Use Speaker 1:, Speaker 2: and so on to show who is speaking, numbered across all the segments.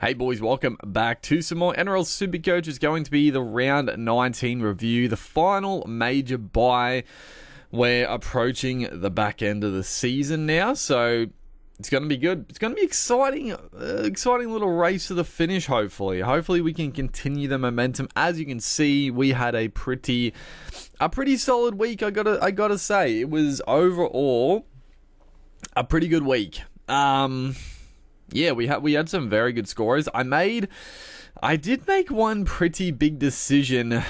Speaker 1: Hey boys, welcome back to some more Nrl Supercoach. Is going to be the round 19 review, the final major bye. We're approaching the back end of the season now, so it's going to be good. It's going to be exciting little race to the finish, hopefully. Hopefully we can continue the momentum. As you can see, we had a pretty solid week, I gotta say. It was overall a pretty good week. Yeah, we had some very good scorers. I did make one pretty big decision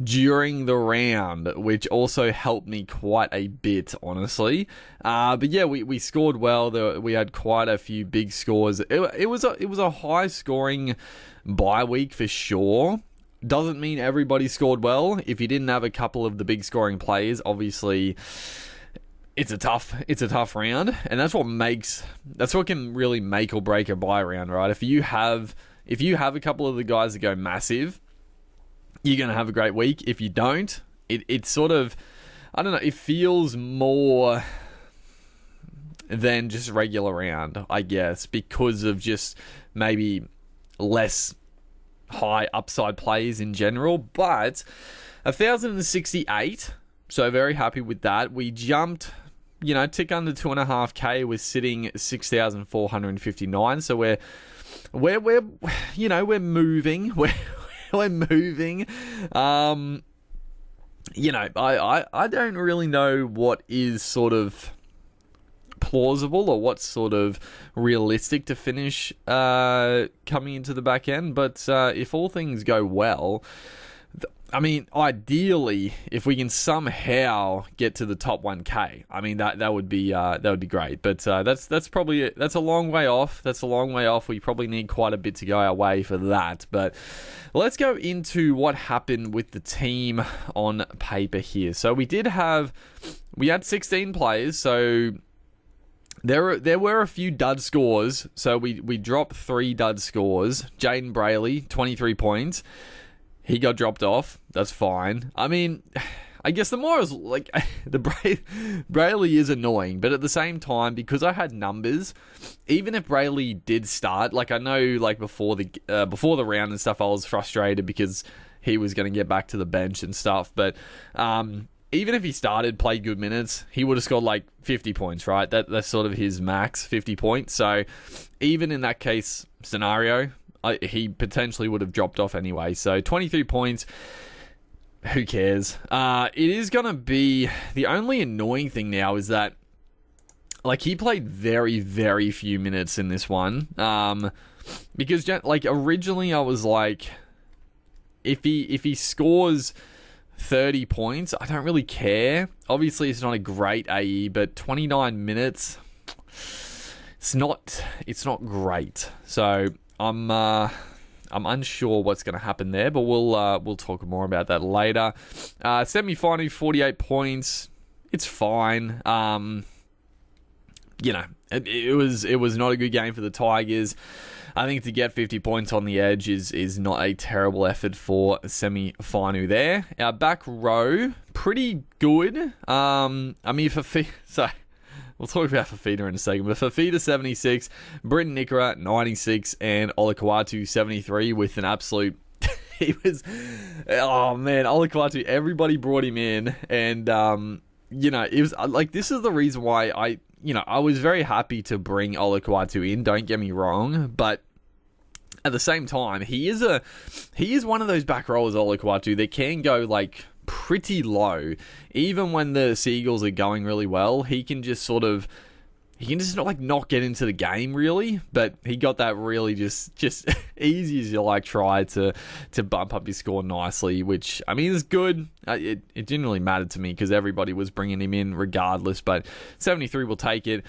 Speaker 1: during the round, which also helped me quite a bit, honestly. But yeah, we scored well. We had quite a few big scores. It was a high scoring bye week for sure. Doesn't mean everybody scored well. If you didn't have a couple of the big scoring players, obviously it's a tough round, and that's what can really make or break a bye round, right? If you have a couple of the guys that go massive, you're gonna have a great week. If you don't, it's sort of, I don't know, it feels more than just regular round, I guess, because of just maybe less high upside plays in general. But 1,068, so very happy with that. We jumped, tick under 2.5k. We're sitting 6,459. So we're moving. We're moving. I don't really know what is sort of plausible or what's sort of realistic to finish coming into the back end, but if all things go well, ideally, if we can somehow get to the top 1k, that would be great. But that's a long way off. That's a long way off. We probably need quite a bit to go our way for that. But let's go into what happened with the team on paper here. So we had 16 players. So there were a few dud scores. So we dropped 3 dud scores. Jaden Brayley, 23 points. He got dropped off. That's fine. I guess the more is like the Brayley is annoying, but at the same time, because I had numbers, even if Brayley did start, like I know, like before the round and stuff, I was frustrated because he was going to get back to the bench and stuff. But even if he played good minutes, he would have scored like 50 points, right? That's sort of his max, 50 points. So even in that case scenario, he potentially would have dropped off anyway. So 23 points, who cares? It is going to be, the only annoying thing now is that, like, he played very, very few minutes in this one. Because, like, originally I was like, if he scores 30 points, I don't really care. Obviously, it's not a great AE, but 29 minutes, it's not great. So I'm unsure what's going to happen there, but we'll talk more about that later. Semi-final, 48 points. It's fine. It was not a good game for the Tigers. I think to get 50 points on the edge is not a terrible effort for a semi-final there. Our back row, pretty good. We'll talk about Fafita in a second, but Fafita 76, Britton Nickera 96, and Olakau'atu 73 with an absolute... Olakau'atu, everybody brought him in, and, it was like, this is the reason why I was very happy to bring Olakau'atu in, don't get me wrong, but at the same time, he is one of those back rollers, Olakau'atu, that can go, like, pretty low. Even when the Seagulls are going really well, he can just not get into the game really, but he got that really just easy as you like try to bump up his score nicely, which is good. It didn't really matter to me because everybody was bringing him in regardless, but 73 will take it.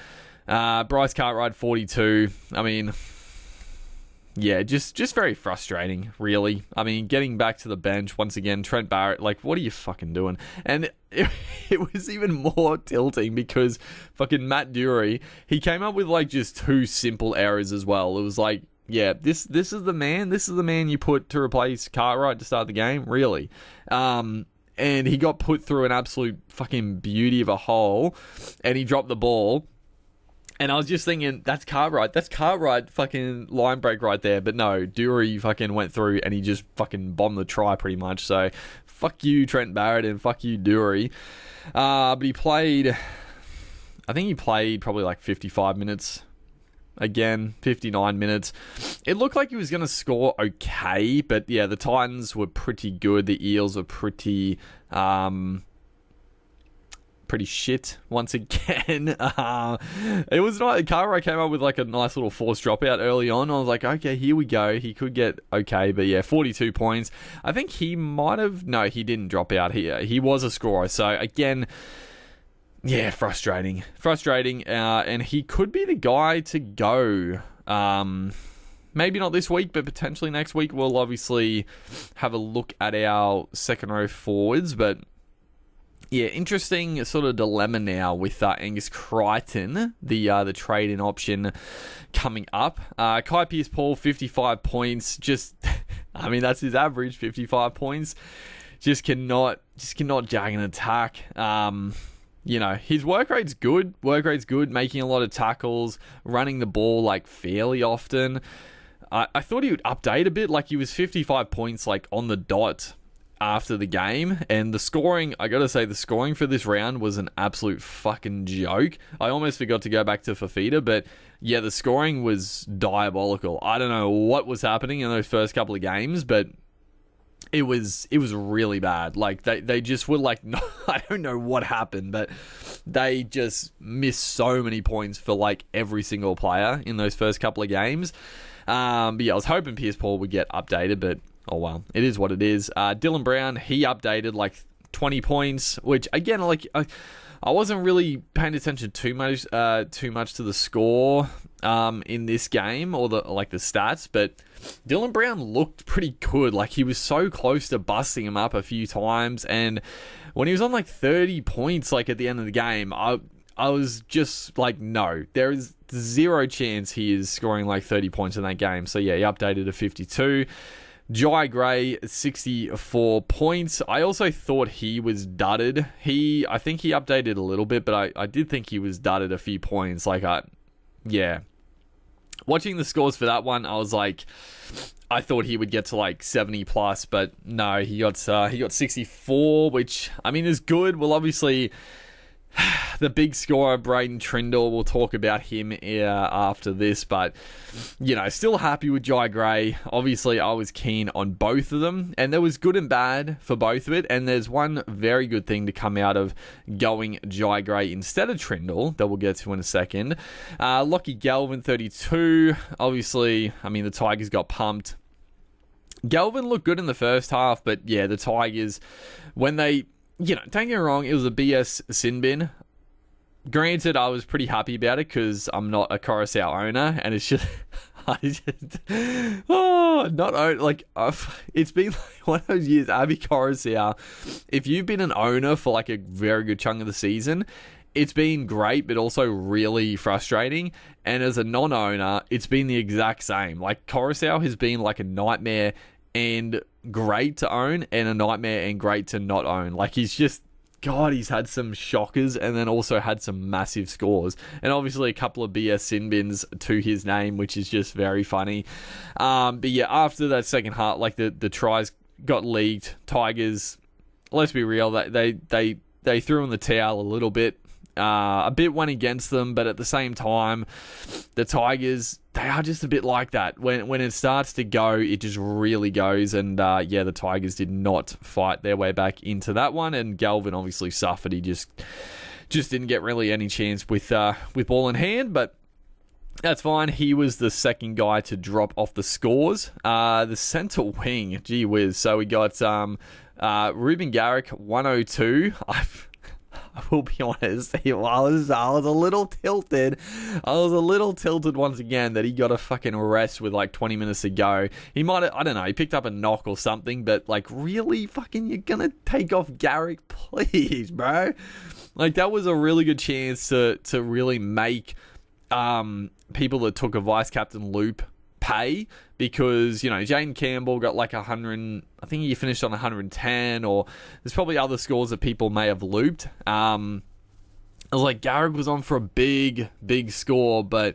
Speaker 1: Bryce Cartwright 42. Yeah, just very frustrating, really. Getting back to the bench, once again, Trent Barrett, like, what are you fucking doing? And it was even more tilting because fucking Matt Dury, he came up with, like, just 2 simple errors as well. It was like, yeah, this is the man you put to replace Cartwright to start the game, really. And he got put through an absolute fucking beauty of a hole, and he dropped the ball. And I was just thinking, that's Cartwright. That's Cartwright fucking line break right there. But no, Dury fucking went through and he just fucking bombed the try pretty much. So, fuck you, Trent Barrett, and fuck you, Dury. But he played... I think he played probably like 55 minutes. Again, 59 minutes. It looked like he was going to score okay. But yeah, the Titans were pretty good. The Eels were pretty shit once again. It was not. Cartwright came up with like a nice little forced dropout early on. I was like, okay, here we go. He could get okay, but yeah, 42 points. I think he might have. No, he didn't drop out here. He was a scorer. So again, yeah, frustrating. And he could be the guy to go. Maybe not this week, but potentially next week. We'll obviously have a look at our second row forwards, but. Yeah, interesting sort of dilemma now with Angus Crichton, the trade-in option coming up. Kai Pearce-Paul, 55 points. Just, I mean, that's his average, 55 points. Just cannot jag an attack. His work rate's good. Making a lot of tackles, running the ball like fairly often. I thought he would update a bit. Like he was 55 points like on the dot after the game, and the scoring, I gotta say, the scoring for this round was an absolute fucking joke. I almost forgot to go back to Fafita, but yeah, the scoring was diabolical. I don't know what was happening in those first couple of games, but it was really bad. Like they just were like, no, I don't know what happened, but they just missed so many points for like every single player in those first couple of games. But yeah, I was hoping Pearce-Paul would get updated, but oh well, it is what it is. Dylan Brown, he updated like 20 points, which again, like I wasn't really paying attention too much to the score in this game or the stats, but Dylan Brown looked pretty good. Like he was so close to busting him up a few times, and when he was on like 30 points, like at the end of the game, I was just like, no, there is zero chance he is scoring like 30 points in that game. So yeah, he updated to 52. Jai Gray, 64 points. I also thought he was dudded. I think he updated a little bit, but I did think he was dudded a few points. Yeah. Watching the scores for that one, I was like, I thought he would get to like 70 plus, but no, he got 64, which I mean is good. Well, obviously, the big scorer, Braden Trindle, we'll talk about him after this, but, still happy with Jai Gray. Obviously, I was keen on both of them, and there was good and bad for both of it, and there's one very good thing to come out of going Jai Gray instead of Trindle, that we'll get to in a second. Lockie Galvin, 32. Obviously, I mean, the Tigers got pumped. Galvin looked good in the first half, but yeah, the Tigers, when they... don't get me wrong, it was a BS sin bin. Granted, I was pretty happy about it because I'm not a Coruscant owner, and it's just, it's been like one of those years, Abby Coruscant, if you've been an owner for like a very good chunk of the season, it's been great, but also really frustrating. And as a non-owner, it's been the exact same. Like, Coruscant has been like a nightmare and great to own, and a nightmare and great to not own. Like, he's had some shockers and then also had some massive scores, and obviously a couple of BS sin bins to his name, which is just very funny. But yeah, after that second half, like the tries got leaked, Tigers, let's be real, they threw in the towel a little bit. A bit went against them, but at the same time, the Tigers, they are just a bit like that. When it starts to go, it just really goes. And the Tigers did not fight their way back into that one. And Galvin obviously suffered. He just didn't get really any chance with ball in hand, but that's fine. He was the second guy to drop off the scores. The centre wing, gee whiz. So we got Ruben Garrick, 102. I will be honest, I was a little tilted. I was a little tilted once again that he got a fucking rest with like 20 minutes to go. He might have, I don't know, he picked up a knock or something, but like, really fucking, you're gonna take off Garrick, please, bro? Like, that was a really good chance to really make people that took a vice captain loop pay, because Jane Campbell got like 100, I think he finished on 110, or there's probably other scores that people may have looped. I was like, Garrick was on for a big score, but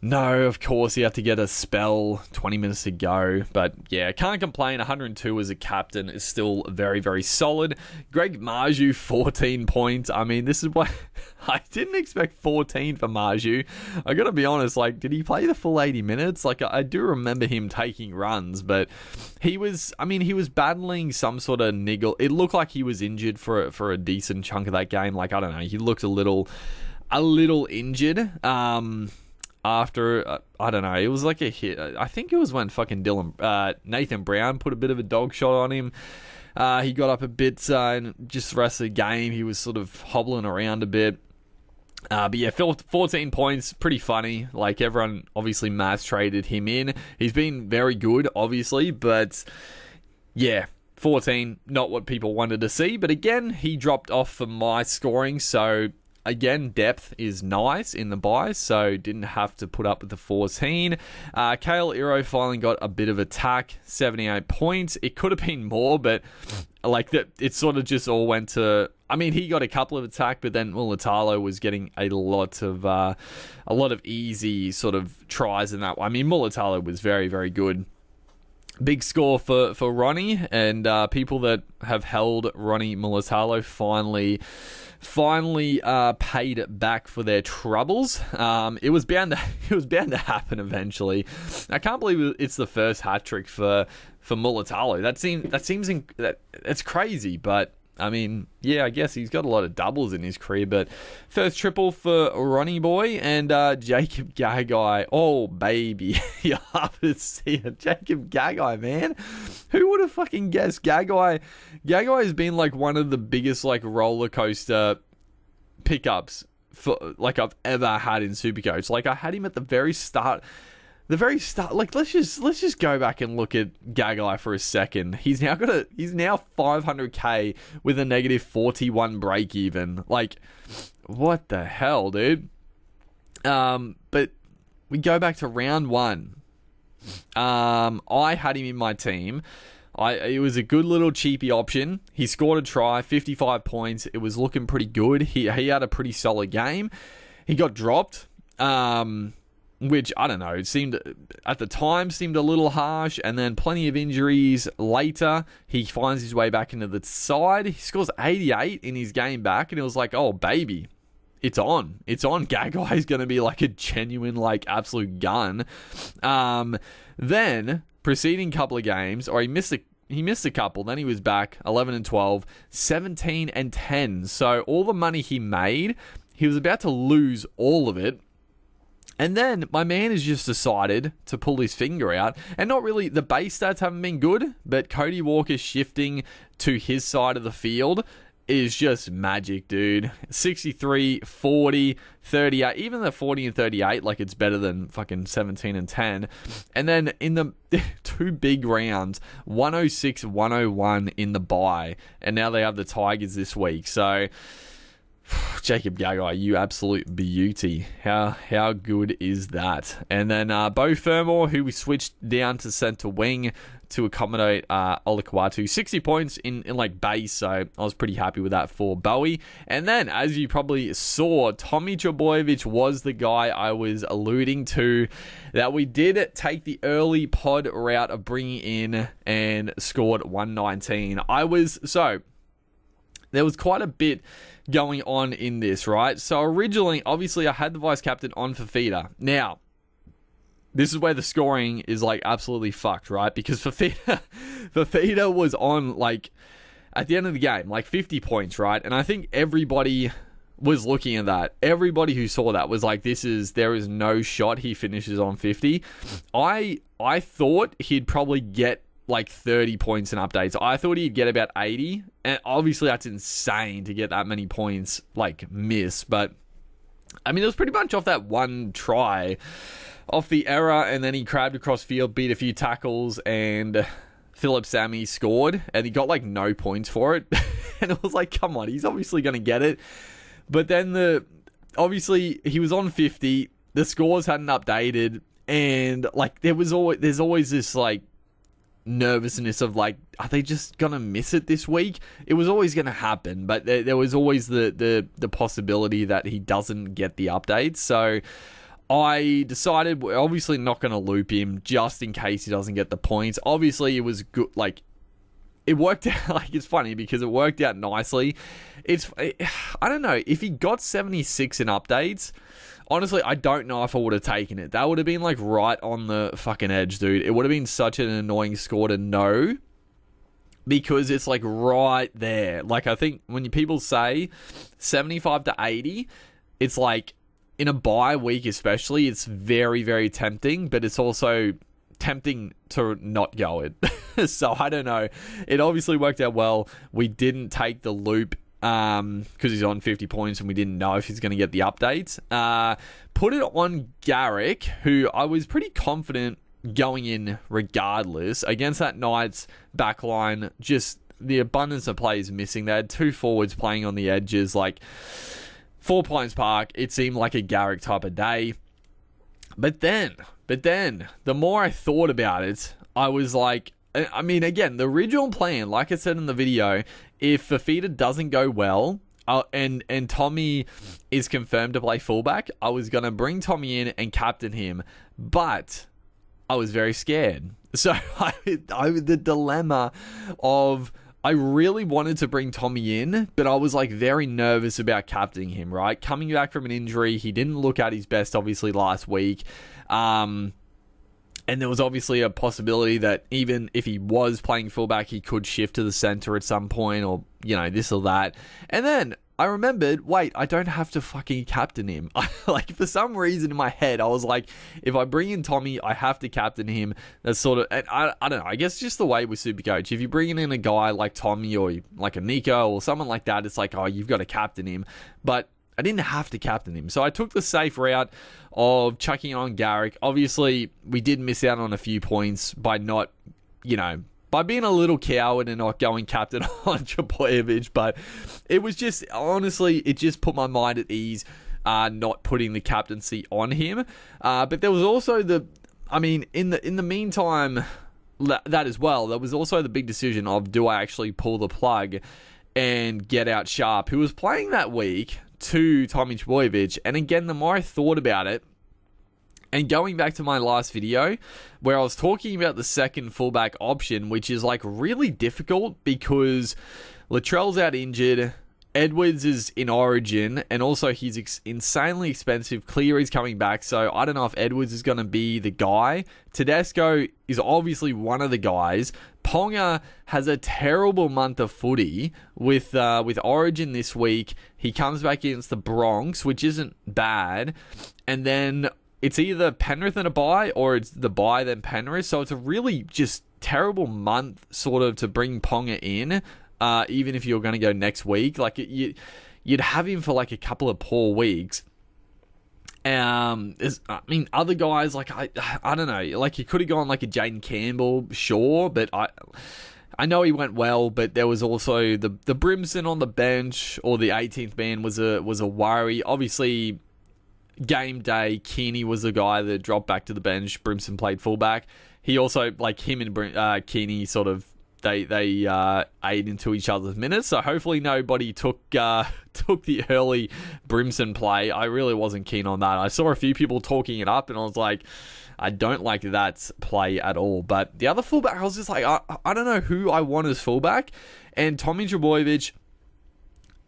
Speaker 1: no, of course, he had to get a spell 20 minutes to go. But yeah, can't complain. 102 as a captain is still very, very solid. Greg Marju, 14 points. I mean, this is what I didn't expect 14 for Marju. I gotta be honest, like, did he play the full 80 minutes? Like, I do remember him taking runs, but he was battling some sort of niggle. It looked like he was injured for a decent chunk of that game. Like, I don't know, he looked a little injured. After, I don't know, it was like a hit. I think it was when fucking Nathan Brown put a bit of a dog shot on him. He got up a bit, and just the rest of the game, he was sort of hobbling around a bit. But yeah, 14 points, pretty funny. Like, everyone obviously mass traded him in. He's been very good, obviously, but yeah, 14, not what people wanted to see. But again, he dropped off for my scoring, so again, depth is nice in the buy, so didn't have to put up with the 14. Kale Iro finally got a bit of attack, 78 points. It could have been more, but like that, it sort of just all went to. I mean, he got a couple of attack, but then Mulatalo was getting a lot of easy sort of tries in that. I mean, Mulatalo was very, very good. Big score for Ronnie, and people that have held Ronnie Mulatalo finally paid back for their troubles. It was bound to happen eventually. I can't believe it's the first hat trick for Mulatalo. That's crazy, but I mean, yeah, I guess he's got a lot of doubles in his career, but first triple for Ronnie boy. And Jacob Gagai. Oh, baby. You love to see it. Jacob Gagai, man. Who would have fucking guessed? Gagai has been like one of the biggest like roller coaster pickups for like I've ever had in Supercoach. Like, I had him at the very start. Like, let's just go back and look at Gagai for a second. He's now 500k with a negative 41 break even. Like, what the hell, dude? But we go back to round one. I had him in my team. It was a good little cheapy option. He scored a try, 55 points. It was looking pretty good. He had a pretty solid game. He got dropped. Which, I don't know, it seemed, at the time, seemed a little harsh, and then plenty of injuries later. He finds his way back into the side. He scores 88 in his game back, and it was like, oh, baby, it's on. It's on. Gagai is going to be like a genuine, like, absolute gun. Then, preceding couple of games, or he missed a couple, then he was back, 11 and 12, 17 and 10. So, all the money he made, he was about to lose all of it. And then my man has just decided to pull his finger out. And not really, the base stats haven't been good, but Cody Walker shifting to his side of the field is just magic, dude. 63, 40, 38, even the 40 and 38, like, it's better than fucking 17 and 10. And then in the two big rounds, 106, 101 in the bye. And now they have the Tigers this week. So Jacob Gagai, you absolute beauty. How good is that? And then Bo Fermor, who we switched down to centre wing to accommodate Olakwatu. 60 points in like base, so I was pretty happy with that for Bowie. And then, as you probably saw, Tommy Trbojevic was the guy I was alluding to, that we did take the early pod route of bringing in and scored 119. There was quite a bit going on in this, right? So originally, obviously, I had the vice captain on Fafita. Now, this is where the scoring is like absolutely fucked, right? Because Fafita was on like at the end of the game, like 50 points, right? And I think everybody was looking at that. Everybody who saw that was like, there is no shot he finishes on 50. I thought he'd probably get like 30 points in updates. I thought he'd get about 80, and obviously that's insane to get that many points like miss, but I mean, it was pretty much off that one try, off the error, and then he crabbed across field, beat a few tackles, and Philip Sammy scored, and he got like no points for it. And it was like, come on, he's obviously going to get it. But then obviously he was on 50, the scores hadn't updated, and like there's always this like nervousness of like, are they just gonna miss it this week? It was always gonna happen, but there was always the possibility that he doesn't get the updates. So I decided we're obviously not gonna loop him just in case he doesn't get the points. Obviously, it was good. Like, it worked out. Like, it's funny because it worked out nicely. I don't know if he got 76 in updates. Honestly, I don't know if I would have taken it. That would have been like right on the fucking edge, dude. It would have been such an annoying score to know because it's like right there. Like, I think when people say 75 to 80, it's like in a bye week especially, it's very, very tempting, but it's also tempting to not go it. So I don't know. It obviously worked out well. We didn't take the loop because he's on 50 points and we didn't know if he's going to get the updates. Put it on Garrick, who I was pretty confident going in regardless. Against that Knights backline, just the abundance of players missing. They had two forwards playing on the edges. Like, 4 Pines Park, it seemed like a Garrick type of day. But then, the more I thought about it, I was like, I mean, again, the original plan, like I said in the video, if Fafita doesn't go well, and Tommy is confirmed to play fullback, I was going to bring Tommy in and captain him. But I was very scared. So the dilemma of, I really wanted to bring Tommy in, but I was like very nervous about captaining him, right? Coming back from an injury, he didn't look at his best, obviously, last week. And there was obviously a possibility that even if he was playing fullback, he could shift to the center at some point, or, you know, this or that. And then I remembered, wait, I don't have to fucking captain him. Like, for some reason in my head, I was like, if I bring in Tommy, I have to captain him. That's sort of, and I don't know, I guess just the way with Supercoach. If you're bringing in a guy like Tommy or like a Nico or someone like that, it's like, oh, you've got to captain him. But I didn't have to captain him. So I took the safe route of chucking on Garrick. Obviously, we did miss out on a few points by not, you know, by being a little coward and not going captain on Trbojevic. But it was just, honestly, it just put my mind at ease not putting the captaincy on him. But there was also in the meantime, that as well, there was also the big decision of, do I actually pull the plug and get out Sharp, who was playing that week, to Tommy Trbojevic. And again, the more I thought about it, and going back to my last video where I was talking about the second fullback option, which is like really difficult because Latrell's out injured, Edwards is in Origin, and also he's insanely expensive. Cleary's coming back, so I don't know if Edwards is going to be the guy. Tedesco is obviously one of the guys. Ponga has a terrible month of footy with Origin this week. He comes back against the Bronx, which isn't bad, and then it's either Penrith and a bye, or it's the bye then Penrith. So it's a really just terrible month sort of to bring Ponga in. Even if you're going to go next week, like you'd have him for like a couple of poor weeks. Other guys, like I don't know, like he could have gone like a Jaden Campbell, sure, but I know he went well, but there was also the Brimson on the bench, or the 18th man was a worry. Obviously, game day, Kearney was the guy that dropped back to the bench. Brimson played fullback. He also, like him and Kearney sort of, they ate into each other's minutes, so hopefully nobody took the early Brimson play. I really wasn't keen on that. I saw a few people talking it up, and I was like, I don't like that play at all. But the other fullback, I was just like, I don't know who I want as fullback. And Tommy Trbojevic,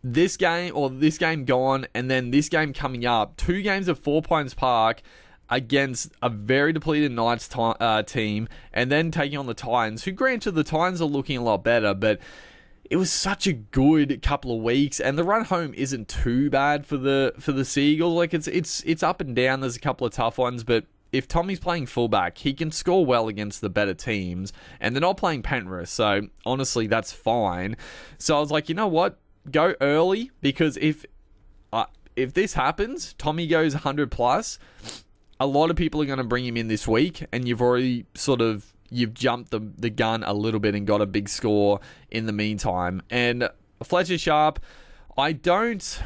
Speaker 1: this game gone, and then this game coming up, 2 games at 4 Pines Park against a very depleted Knights team, and then taking on the Titans, who, granted, the Titans are looking a lot better, but it was such a good couple of weeks, and the run home isn't too bad for the Seagulls. Like, it's up and down. There's a couple of tough ones, but if Tommy's playing fullback, he can score well against the better teams, and they're not playing Penrith, so honestly, that's fine. So I was like, you know what? Go early, because if this happens, Tommy goes 100 plus, a lot of people are going to bring him in this week, and you've already you've jumped the gun a little bit and got a big score in the meantime. And Fletcher Sharp, I don't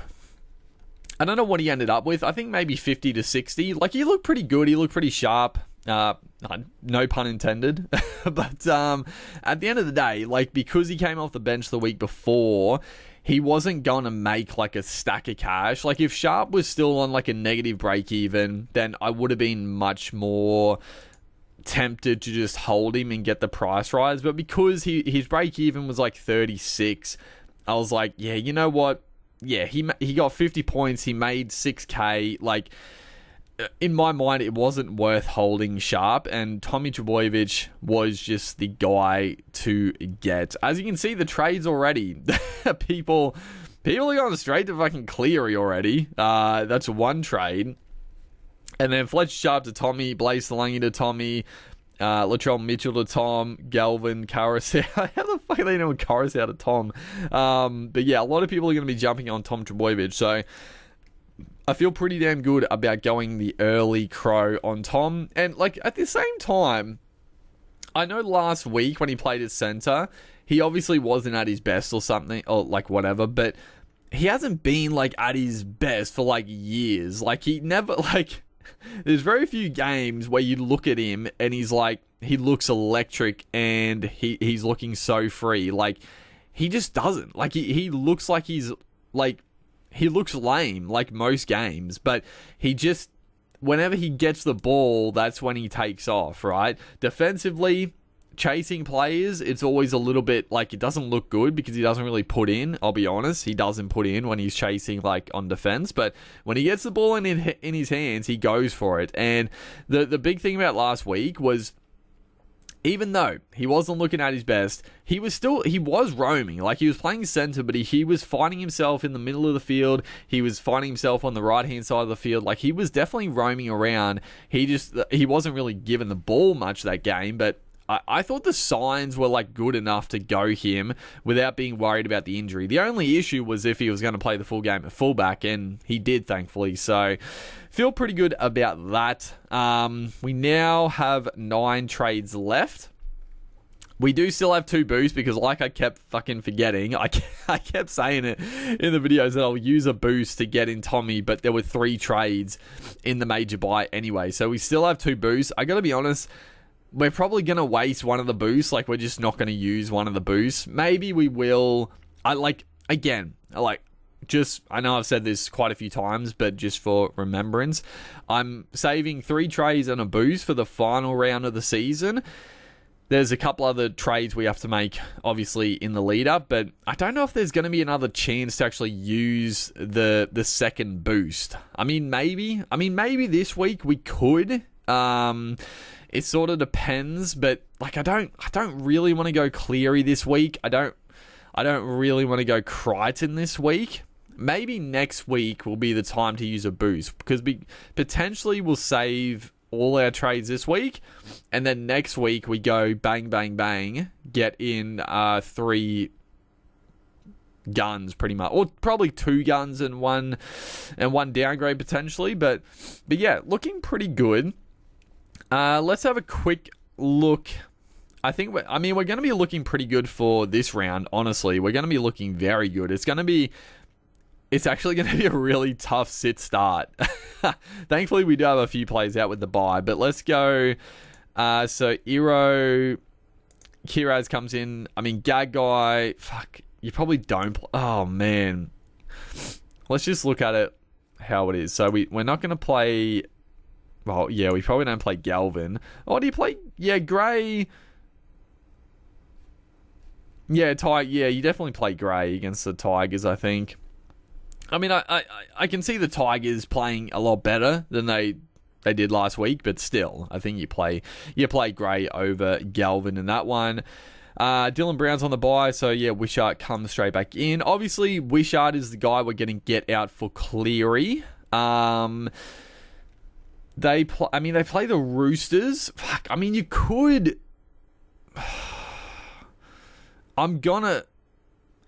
Speaker 1: know what he ended up with. I think maybe 50 to 60. Like, he looked pretty good. He looked pretty sharp. No pun intended. But at the end of the day, like, because he came off the bench the week before, he wasn't going to make like a stack of cash. Like, if Sharp was still on like a negative break even, then I would have been much more tempted to just hold him and get the price rise. But because his break even was like 36, I was like, yeah, you know what? Yeah, he got 50 points. He made 6K. Like, in my mind, it wasn't worth holding Sharp, and Tommy Trbojevic was just the guy to get. As you can see, the trades already, people are going straight to fucking Cleary already. That's one trade. And then Fletcher Sharp to Tommy, Blaze Salangi to Tommy, Latrell Mitchell to Tom, Galvin, Carousel. How the fuck are they doing Carousel to Tom? But yeah, a lot of people are going to be jumping on Tom Trbojevic, so I feel pretty damn good about going the early crow on Tom. And like, at the same time, I know last week when he played as center, he obviously wasn't at his best or something, or like whatever, but he hasn't been like at his best for like years. Like, he never, like, there's very few games where you look at him and he's like, he looks electric and he's looking so free. Like, he just doesn't. Like, he looks like he's like, he looks lame, like most games, but he just, whenever he gets the ball, that's when he takes off, right? Defensively, chasing players, it's always a little bit, like, it doesn't look good because he doesn't really put in, I'll be honest. He doesn't put in when he's chasing, like, on defense, but when he gets the ball in his hands, he goes for it. And the big thing about last week was, even though he wasn't looking at his best, he was roaming. Like, he was playing center, but he was finding himself in the middle of the field. He was finding himself on the right-hand side of the field. Like, he was definitely roaming around. He wasn't really given the ball much that game, but I thought the signs were like good enough to go him without being worried about the injury. The only issue was if he was going to play the full game at fullback, and he did, thankfully. So feel pretty good about that. We now have 9 trades left. We do still have 2 boosts because, like, I kept fucking forgetting. I kept saying it in the videos that I'll use a boost to get in Tommy, but there were 3 trades in the major buy anyway. So we still have 2 boosts. I got to be honest, we're probably going to waste one of the boosts. Like, we're just not going to use one of the boosts. Maybe we will. I know I've said this quite a few times, but just for remembrance, I'm saving 3 trades and a boost for the final round of the season. There's a couple other trades we have to make, obviously, in the lead up, but I don't know if there's going to be another chance to actually use the second boost. I mean, maybe this week we could. It sort of depends, but like, I don't really want to go Cleary this week. I don't really want to go Crichton this week. Maybe next week will be the time to use a boost, because potentially we'll save all our trades this week, and then next week we go bang, bang, bang, get in 3 guns pretty much, or probably 2 guns and one downgrade potentially, but yeah, looking pretty good. Let's have a quick look. We're going to be looking pretty good for this round. Honestly, we're going to be looking very good. It's actually going to be a really tough sit start. Thankfully, we do have a few plays out with the bye, but let's go. So Iro, Kiraz comes in. I mean, Gag Guy, fuck, you probably don't. Oh man, let's just look at it how it is. So we're not going to play. Well, yeah, we probably don't play Galvin. Oh, do you play? Yeah, Gray. Yeah, yeah, you definitely play Gray against the Tigers, I think. I mean, I can see the Tigers playing a lot better than they did last week, but still, I think you play Gray over Galvin in that one. Dylan Brown's on the bye, so yeah, Wishart comes straight back in. Obviously, Wishart is the guy we're going to get out for Cleary. They play the Roosters. Fuck, I mean, you could.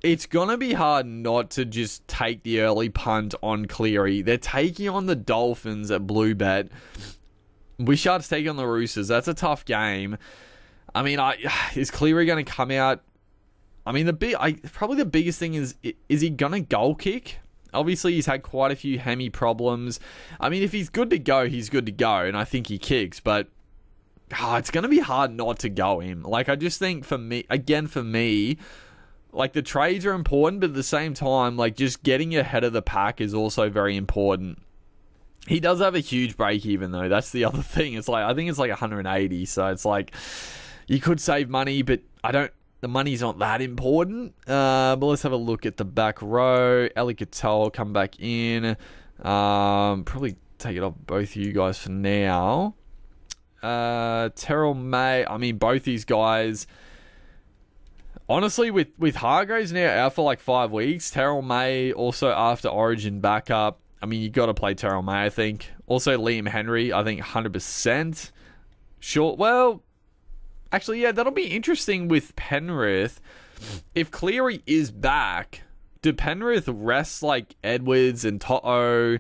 Speaker 1: It's gonna be hard not to just take the early punt on Cleary. They're taking on the Dolphins at Bluebet. Wishart's taking on the Roosters. That's a tough game. I mean, is Cleary going to come out? I mean, probably the biggest thing is he going to goal kick? Obviously, he's had quite a few hemi problems. I mean, if he's good to go, he's good to go, and I think he kicks. But it's going to be hard not to go him. Like, I just think for me, like, the trades are important, but at the same time, like, just getting ahead of the pack is also very important. He does have a huge break even, though. That's the other thing. It's like, I think it's like 180, so it's like, you could save money, but the money's not that important. But let's have a look at the back row. Eli Cattell will come back in. Probably take it off both of you guys for now. Terrell May, I mean, both these guys, honestly, with Hargraves now out for like 5 weeks, Terrell May also after Origin backup. I mean, you got to play Terrell May, I think. Also, Liam Henry, I think 100%. Sure, well, actually, yeah, that'll be interesting with Penrith. If Cleary is back, do Penrith rest like Edwards and Toto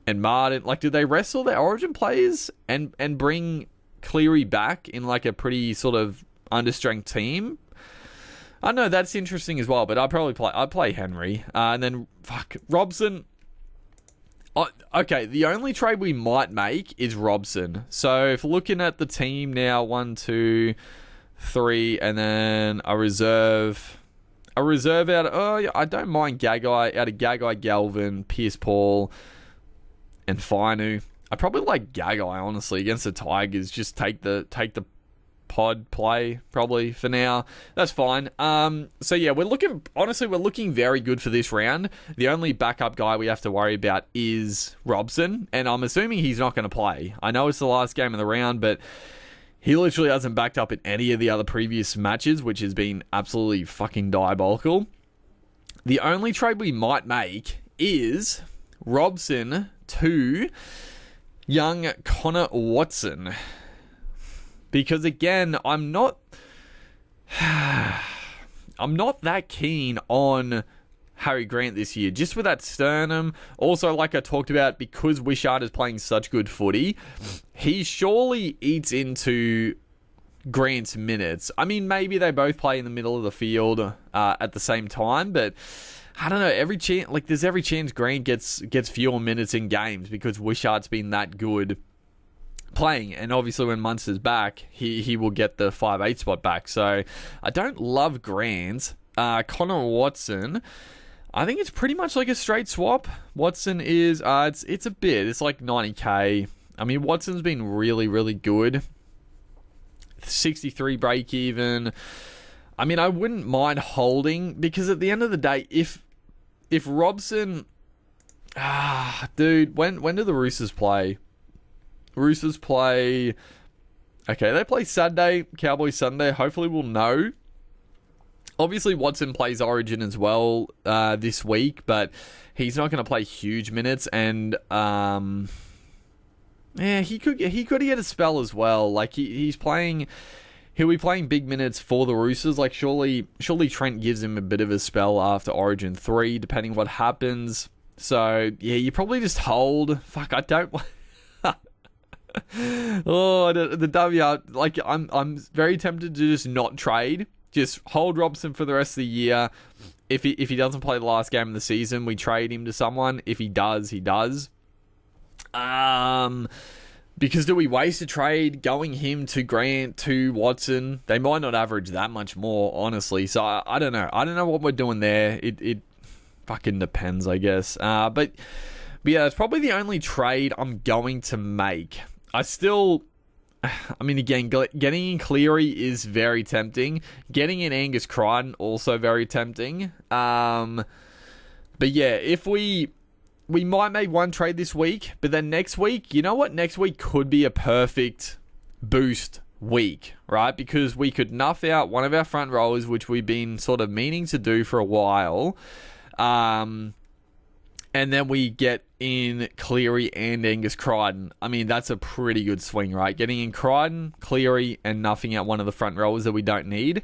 Speaker 1: and Martin? Like, do they rest all their Origin players and bring Cleary back in like a pretty sort of understrength team? I know that's interesting as well, but I'd play Henry. And then, Robson. Okay, the only trade we might make is Robson. So if looking at the team now, 1, 2, 3, and then a reserve out of, I don't mind Gagai, out of Gagai, Galvin, Pierce Paul, and Fainu. I probably like Gagai, honestly, against the Tigers. Just take the pod play probably for now. That's fine. So yeah, we're looking very good for this round. The only backup guy we have to worry about is Robson, and I'm assuming he's not going to play. I know it's the last game of the round, but he literally hasn't backed up in any of the other previous matches, which has been absolutely fucking diabolical. The only trade we might make is Robson to young Connor Watson. Because again, I'm not that keen on Harry Grant this year. Just with that sternum. Also, like I talked about, because Wishart is playing such good footy, he surely eats into Grant's minutes. I mean, maybe they both play in the middle of the field at the same time, but I don't know. There's every chance Grant gets fewer minutes in games because Wishart's been that good playing, and obviously when Munster's back, he will get the 5'8" spot back. So I don't love Grant. Connor Watson, I think it's pretty much like a straight swap. Watson is it's a bit, it's like 90k. I mean, Watson's been really, really good. 63 break even. I mean, I wouldn't mind holding, because at the end of the day, if Robson, dude, when do the Roosters play? Roosters play, okay, they play Saturday, Cowboys Sunday. Hopefully we'll know. Obviously Watson plays Origin as well this week, but he's not going to play huge minutes, and he could get a spell as well. Like he'll be playing big minutes for the Roosters. Like surely Trent gives him a bit of a spell after Origin 3, depending what happens. So yeah, you probably just hold. Fuck, I don't. The WR, like I'm very tempted to just not trade. Just hold Robson for the rest of the year. If he doesn't play the last game of the season, we trade him to someone. If he does, he does. Because do we waste a trade going him to Grant to Watson? They might not average that much more, honestly. So I don't know. I don't know what we're doing there. It fucking depends, I guess. But yeah, it's probably the only trade I'm going to make. I mean, again, getting in Cleary is very tempting. Getting in Angus Crichton, also very tempting. But yeah, if we might make one trade this week, but then next week, you know what? Next week could be a perfect boost week, right? Because we could nuff out one of our front rowers, which we've been sort of meaning to do for a while. And then we get in Cleary and Angus Crichton. I mean, that's a pretty good swing, right? Getting in Crichton, Cleary, and nuffing out one of the front rowers that we don't need.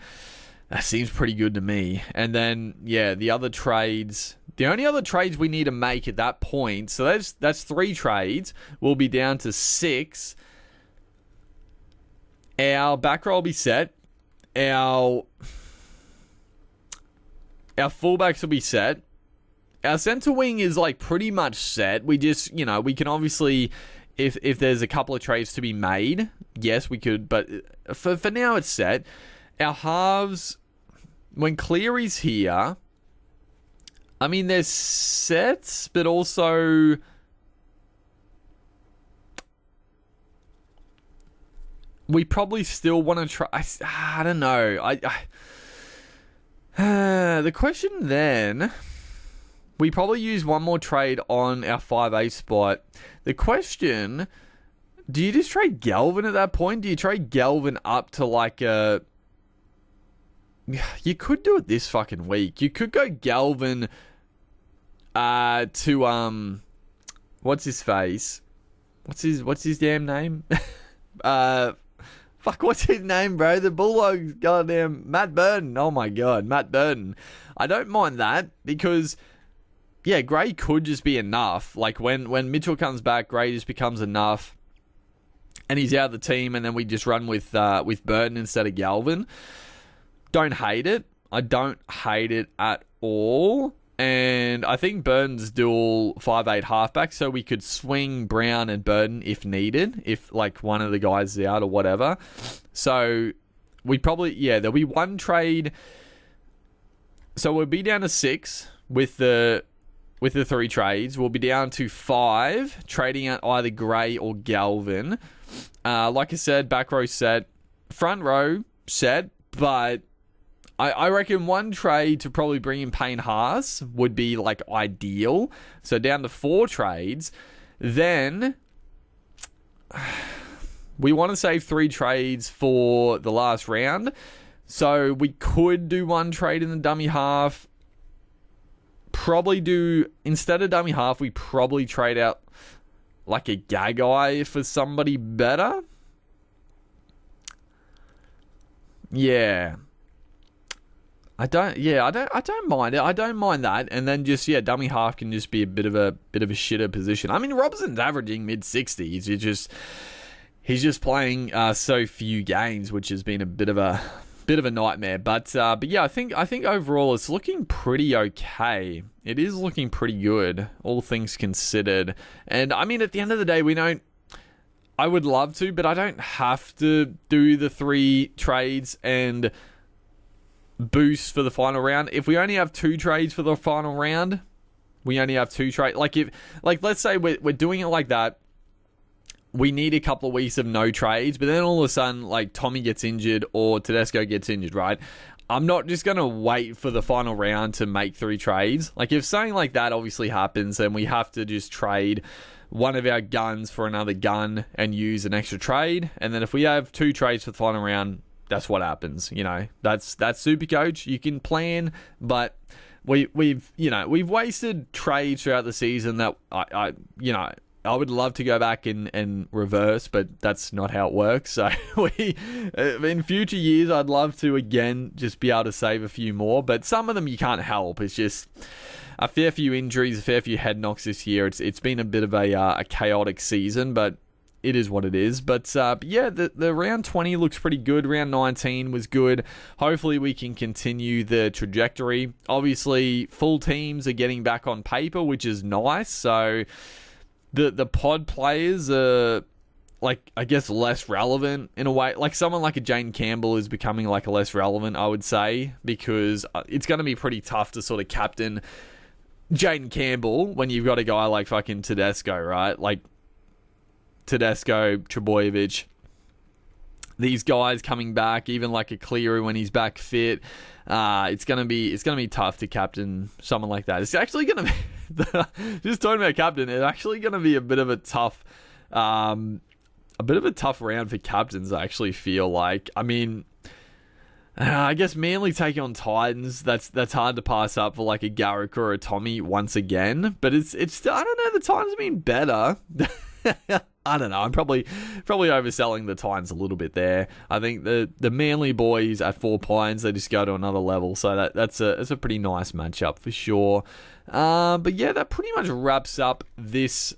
Speaker 1: That seems pretty good to me. And then, yeah, the only other trades we need to make at that point, so that's 3 trades. We'll be down to 6. Our back row will be set. Our fullbacks will be set. Our centre wing is like pretty much set. We just, we can obviously if there's a couple of trades to be made, yes, we could. But for now, it's set. Our halves, when Cleary's here, I mean, there's sets, but also we probably still want to try. I don't know. The question then, we probably use one more trade on our 5'8" spot. The question, do you just trade Galvin at that point? Do you trade Galvin up to like a... You could do it this fucking week. You could go Galvin to what's his face? What's his damn name? Fuck, what's his name, bro? The Bulldogs, goddamn Matt Burton. Oh my god, Matt Burton. I don't mind that because, yeah, Gray could just be enough. Like when Mitchell comes back, Gray just becomes enough, and he's out of the team, and then we just run with Burton instead of Galvin. Don't hate it. I don't hate it at all. And I think Burton's dual 5'8" halfback, so we could swing Brown and Burton if needed, if like one of the guys is out or whatever. So we probably, there'll be one trade. So we'll be down to 6 with the 3 trades. We'll be down to 5, trading out either Gray or Galvin. Like I said, back row set, front row set, but I reckon one trade to probably bring in Payne Haas would be like ideal. So down to 4 trades. Then we want to save 3 trades for the last round. So we could do one trade in the dummy half. Probably do, instead of dummy half, we probably trade out like a Gagai for somebody better. Yeah. I don't mind it. I don't mind that. And then just, dummy half can just be a bit of a shitter position. I mean, Robson's averaging mid-60s. He's just playing so few games, which has been a bit of a nightmare. But yeah, I think overall it's looking pretty okay. It is looking pretty good, all things considered. And I mean, at the end of the day, I would love to, but I don't have to do the 3 trades and boost for the final round. If we only have 2 trades for the final round, we only have 2 trades. Let's say we're doing it like that. We need a couple of weeks of no trades, but then all of a sudden, like, Tommy gets injured or Tedesco gets injured, right? I'm not just going to wait for the final round to make 3 trades. Like, if something like that obviously happens, then we have to just trade one of our guns for another gun and use an extra trade. And then if we have 2 trades for the final round, that's what happens. That's Supercoach. You can plan, but we've wasted trades throughout the season that I would love to go back and reverse, but that's not how it works. So in future years, I'd love to again just be able to save a few more, but some of them you can't help. It's just a fair few injuries, a fair few head knocks this year. It's been a bit of a chaotic season, but it is what it is. But yeah, the round 20 looks pretty good. Round 19 was good. Hopefully we can continue the trajectory. Obviously, full teams are getting back on paper, which is nice. So the pod players are, like, I guess, less relevant in a way. Like, someone like a Jane Campbell is becoming, like, a less relevant, I would say, because it's going to be pretty tough to sort of captain Jaden Campbell when you've got a guy like fucking Tedesco, right? Like, Tedesco, Trebojevic, these guys coming back, even like a Cleary when he's back fit. It's gonna be tough to captain someone like that. It's actually gonna be just talking about captain. It's actually gonna be a bit of a tough round for captains. I actually feel like. I mean, I guess Manly taking on Titans. That's hard to pass up for like a Garrick or a Tommy once again. But it's still, I don't know. The Titans have been better. I don't know. I'm probably overselling the Titans a little bit there. I think the Manly boys at 4 Pines, they just go to another level. So that's a pretty nice matchup for sure. But yeah, that pretty much wraps up this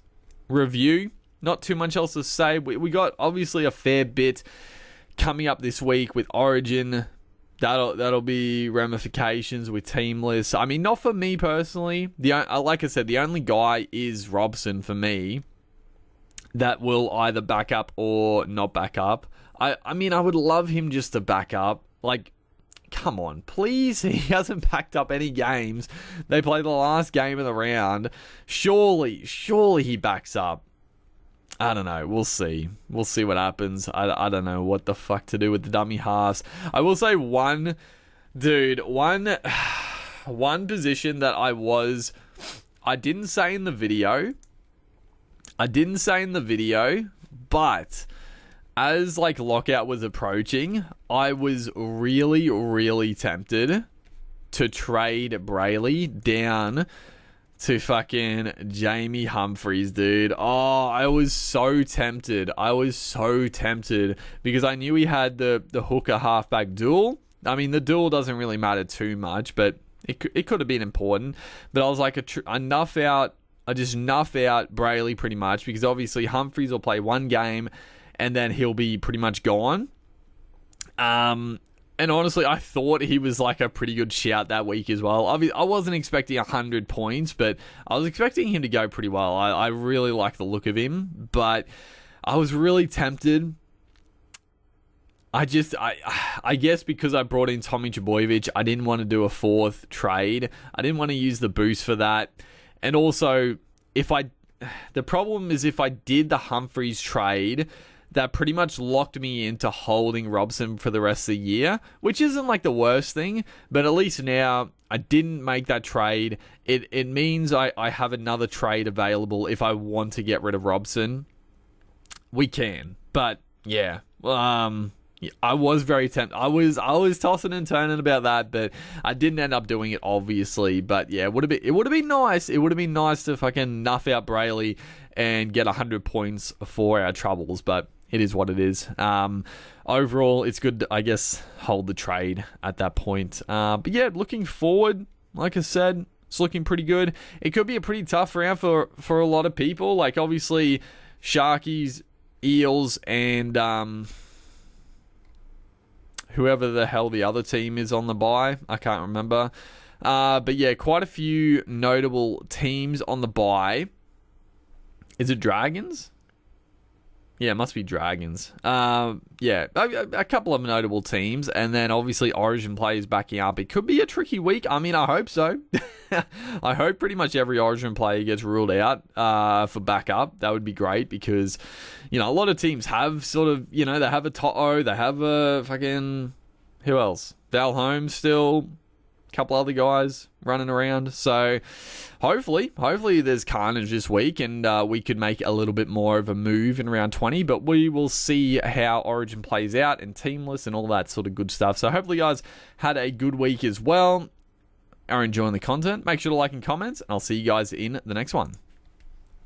Speaker 1: review. Not too much else to say. We got obviously a fair bit coming up this week with Origin. That'll be ramifications with team lists. I mean, not for me personally. Like I said, the only guy is Robson for me that will either back up or not back up. I mean, I would love him just to back up. Like, come on, please. He hasn't backed up any games. They play the last game of the round. Surely he backs up. I don't know. We'll see. We'll see what happens. I don't know what the fuck to do with the dummy halves. I will say one position that I didn't say in the video. But as like lockout was approaching, I was really, really tempted to trade Brayley down to fucking Jamie Humphries, dude. Oh, I was so tempted. Because I knew he had the hooker halfback duel. I mean, the duel doesn't really matter too much, but it could have been important. But I was like, I just nuff out Brayley pretty much, because obviously Humphries will play one game and then he'll be pretty much gone. And honestly, I thought he was like a pretty good shout that week as well. I wasn't expecting 100 points, but I was expecting him to go pretty well. I really like the look of him, but I was really tempted. I guess because I brought in Tommy Trbojevic, I didn't want to do a fourth trade. I didn't want to use the boost for that. And also, the problem is if I did the Humphries trade, that pretty much locked me into holding Robson for the rest of the year, which isn't like the worst thing, but at least now I didn't make that trade. It means I have another trade available if I want to get rid of Robson. We can, but yeah, I was very tempted. I was tossing and turning about that, but I didn't end up doing it, obviously. But yeah, it would have been nice. It would have been nice to fucking nuff out Brayley and get 100 points for our troubles, but it is what it is. Overall, it's good to, I guess, hold the trade at that point. But yeah, looking forward, like I said, it's looking pretty good. It could be a pretty tough round for a lot of people. Like, obviously, Sharkies, Eels, and whoever the hell the other team is on the bye. I can't remember. But yeah, quite a few notable teams on the bye. Is it Dragons? Yeah, it must be Dragons. Yeah, a couple of notable teams, and then obviously Origin players backing up. It could be a tricky week. I mean, I hope so. I hope pretty much every Origin player gets ruled out for backup. That would be great because, you know, a lot of teams have sort of, you know, they have a Toto, they have a fucking, who else? Val Holmes still. Couple other guys running around, so hopefully there's carnage this week and we could make a little bit more of a move in round 20, but we will see how Origin plays out and teamless and all that sort of good stuff. So hopefully you guys had a good week as well, are enjoying the content. Make sure to like and comment, and I'll see you guys in the next one.